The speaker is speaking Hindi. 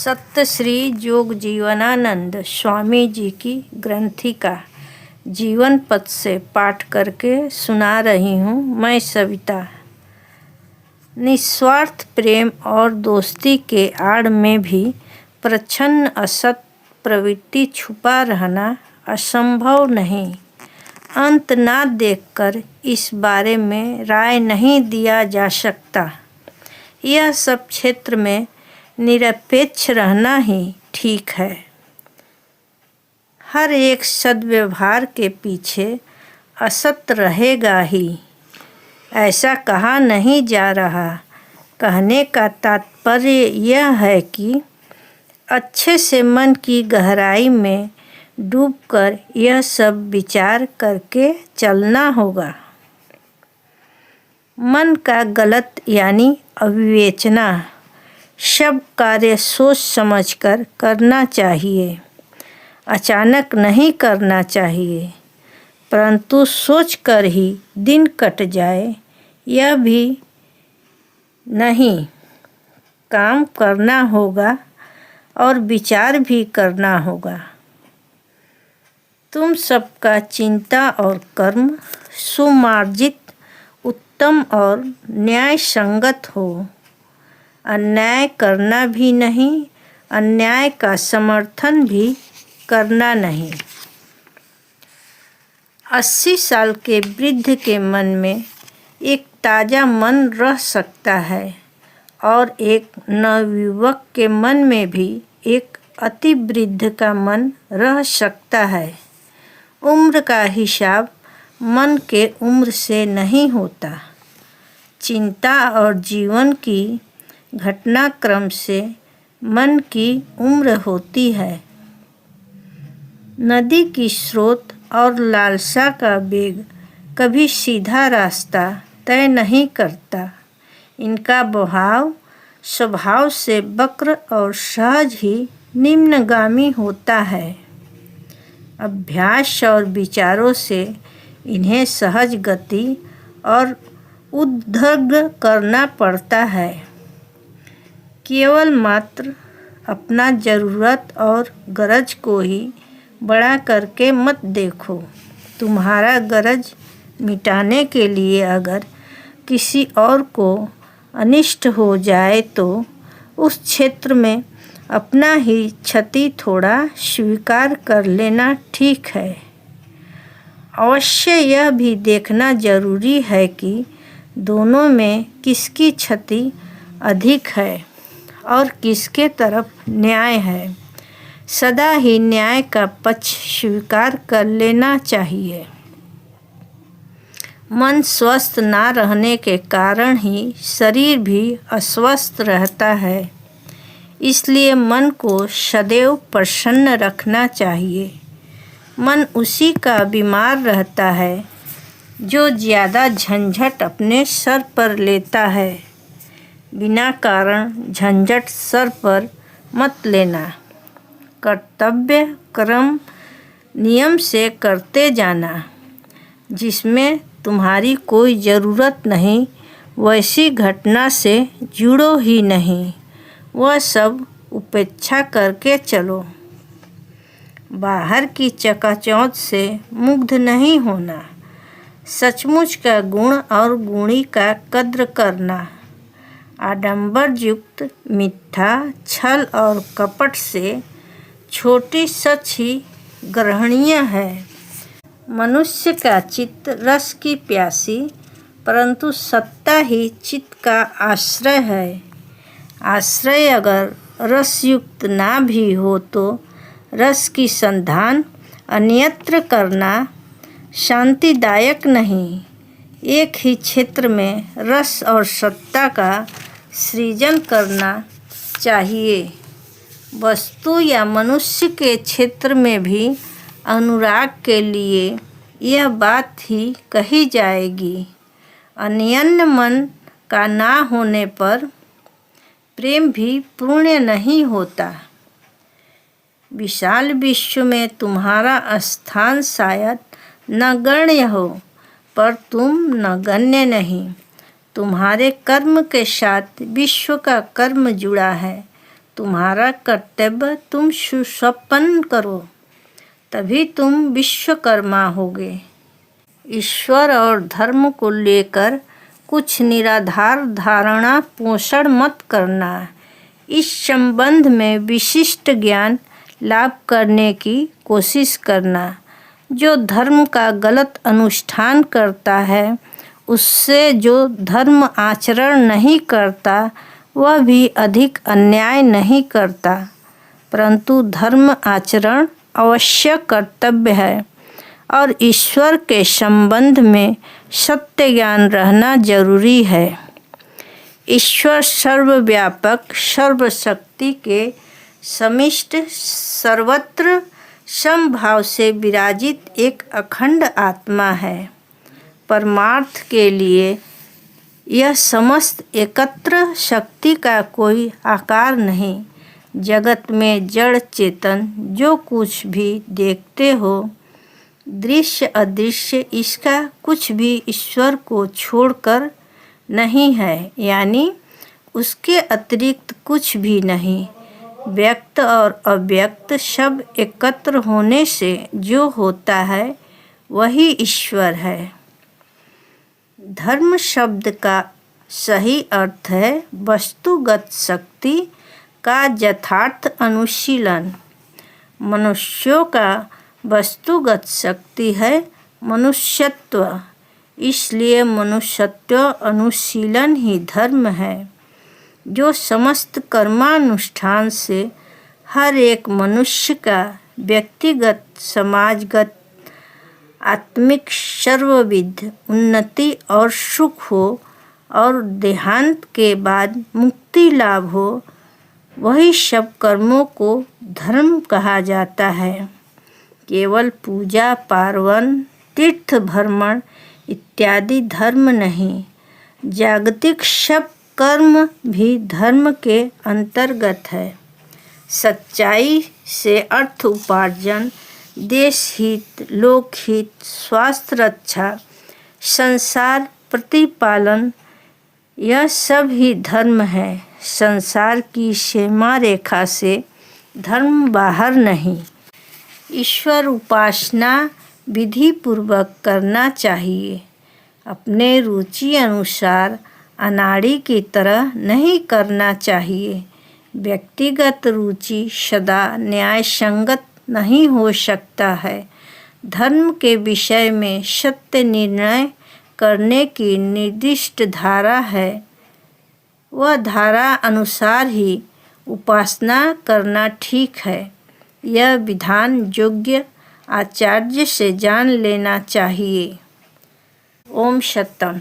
सत्य श्री जोग जीवनानंद स्वामी जी की ग्रंथि का जीवन पथ से पाठ करके सुना रही हूँ मैं सविता। निस्वार्थ प्रेम और दोस्ती के आड़ में भी प्रच्छन्न असत प्रवृत्ति छुपा रहना असंभव नहीं। अंत ना देखकर इस बारे में राय नहीं दिया जा सकता। यह सब क्षेत्र में निरपेक्ष रहना ही ठीक है। हर एक सद्व्यवहार के पीछे असत रहेगा ही, ऐसा कहा नहीं जा रहा। कहने का तात्पर्य यह है कि अच्छे से मन की गहराई में डूबकर यह सब विचार करके चलना होगा। मन का गलत यानी अविवेचना सब कार्य सोच समझकर करना चाहिए। अचानक नहीं करना चाहिए, परंतु सोचकर ही दिन कट जाए यह भी नहीं। काम करना होगा और विचार भी करना होगा। तुम सबका चिंता और कर्म सुमार्जित, उत्तम और न्याय संगत हो। अन्याय करना भी नहीं, अन्याय का समर्थन भी करना नहीं। 80 साल के वृद्ध के मन में एक ताज़ा मन रह सकता है और एक नवयुवक के मन में भी एक अति वृद्ध का मन रह सकता है। उम्र का हिसाब मन के उम्र से नहीं होता। चिंता और जीवन की घटनाक्रम से मन की उम्र होती है। नदी की स्रोत और लालसा का वेग कभी सीधा रास्ता तय नहीं करता। इनका बहाव स्वभाव से वक्र और सहज ही निम्नगामी होता है। अभ्यास और विचारों से इन्हें सहज गति और उद्दग करना पड़ता है। केवल मात्र अपना ज़रूरत और गरज को ही बड़ा करके मत देखो। तुम्हारा गरज मिटाने के लिए अगर किसी और को अनिष्ट हो जाए तो उस क्षेत्र में अपना ही क्षति थोड़ा स्वीकार कर लेना ठीक है। अवश्य यह भी देखना जरूरी है कि दोनों में किसकी क्षति अधिक है और किसके तरफ न्याय है। सदा ही न्याय का पक्ष स्वीकार कर लेना चाहिए। मन स्वस्थ ना रहने के कारण ही शरीर भी अस्वस्थ रहता है। इसलिए मन को सदैव प्रसन्न रखना चाहिए। मन उसी का बीमार रहता है जो ज़्यादा झंझट अपने सर पर लेता है। बिना कारण झंझट सर पर मत लेना। कर्तव्य कर्म नियम से करते जाना। जिसमें तुम्हारी कोई ज़रूरत नहीं वैसी घटना से जुड़ो ही नहीं। वह सब उपेक्षा करके चलो। बाहर की चकाचौंध से मुग्ध नहीं होना। सचमुच का गुण और गुणी का कद्र करना। आडंबर युक्त मिथ्या छल और कपट से छोटी सच ही ग्रहणीय है। मनुष्य का चित्त रस की प्यासी, परंतु सत्ता ही चित्त का आश्रय है। आश्रय अगर रसयुक्त ना भी हो तो रस की संधान अन्यत्र करना शांतिदायक नहीं। एक ही क्षेत्र में रस और सत्ता का सृजन करना चाहिए। वस्तु या मनुष्य के क्षेत्र में भी अनुराग के लिए यह बात ही कही जाएगी। अन्यन्य मन का ना होने पर प्रेम भी पूर्ण नहीं होता। विशाल विश्व में तुम्हारा स्थान शायद नगण्य हो, पर तुम नगण्य नहीं। तुम्हारे कर्म के साथ विश्व का कर्म जुड़ा है। तुम्हारा कर्तव्य तुम सुसंपन्न करो, तभी तुम विश्वकर्मा होगे। ईश्वर और धर्म को लेकर कुछ निराधार धारणा पोषण मत करना। इस संबंध में विशिष्ट ज्ञान लाभ करने की कोशिश करना। जो धर्म का गलत अनुष्ठान करता है, उससे जो धर्म आचरण नहीं करता वह भी अधिक अन्याय नहीं करता, परंतु धर्म आचरण अवश्य कर्तव्य है और ईश्वर के संबंध में सत्य ज्ञान रहना जरूरी है। ईश्वर सर्वव्यापक, सर्वशक्ति के समिष्ट, सर्वत्र समभाव से विराजित एक अखंड आत्मा है। परमार्थ के लिए यह समस्त एकत्र शक्ति का कोई आकार नहीं। जगत में जड़ चेतन जो कुछ भी देखते हो, दृश्य अदृश्य, इसका कुछ भी ईश्वर को छोड़कर नहीं है, यानी उसके अतिरिक्त कुछ भी नहीं। व्यक्त और अव्यक्त सब एकत्र होने से जो होता है वही ईश्वर है। धर्म शब्द का सही अर्थ है वस्तुगत शक्ति का यथार्थ अनुशीलन। मनुष्यों का वस्तुगत शक्ति है मनुष्यत्व, इसलिए मनुष्यत्व अनुशीलन ही धर्म है, जो समस्त कर्मानुष्ठान से हर एक मनुष्य का व्यक्तिगत, समाजगत, आत्मिक सर्वविध उन्नति और सुख हो और देहांत के बाद मुक्ति लाभ हो, वही सब कर्मों को धर्म कहा जाता है। केवल पूजा पार्वन, तीर्थ भ्रमण इत्यादि धर्म नहीं, जागतिक सब कर्म भी धर्म के अंतर्गत है। सच्चाई से अर्थ उपार्जन, देश हित, लोक हित, स्वास्थ्य रक्षा, संसार प्रतिपालन, यह सब ही धर्म है। संसार की सीमा रेखा से धर्म बाहर नहीं। ईश्वर उपासना विधि पूर्वक करना चाहिए। अपने रुचि अनुसार अनाड़ी की तरह नहीं करना चाहिए। व्यक्तिगत रुचि सदा न्याय संगत नहीं हो सकता है। धर्म के विषय में सत्य निर्णय करने की निर्दिष्ट धारा है, वह धारा अनुसार ही उपासना करना ठीक है। यह विधान योग्य आचार्य से जान लेना चाहिए। ओम सत्यम।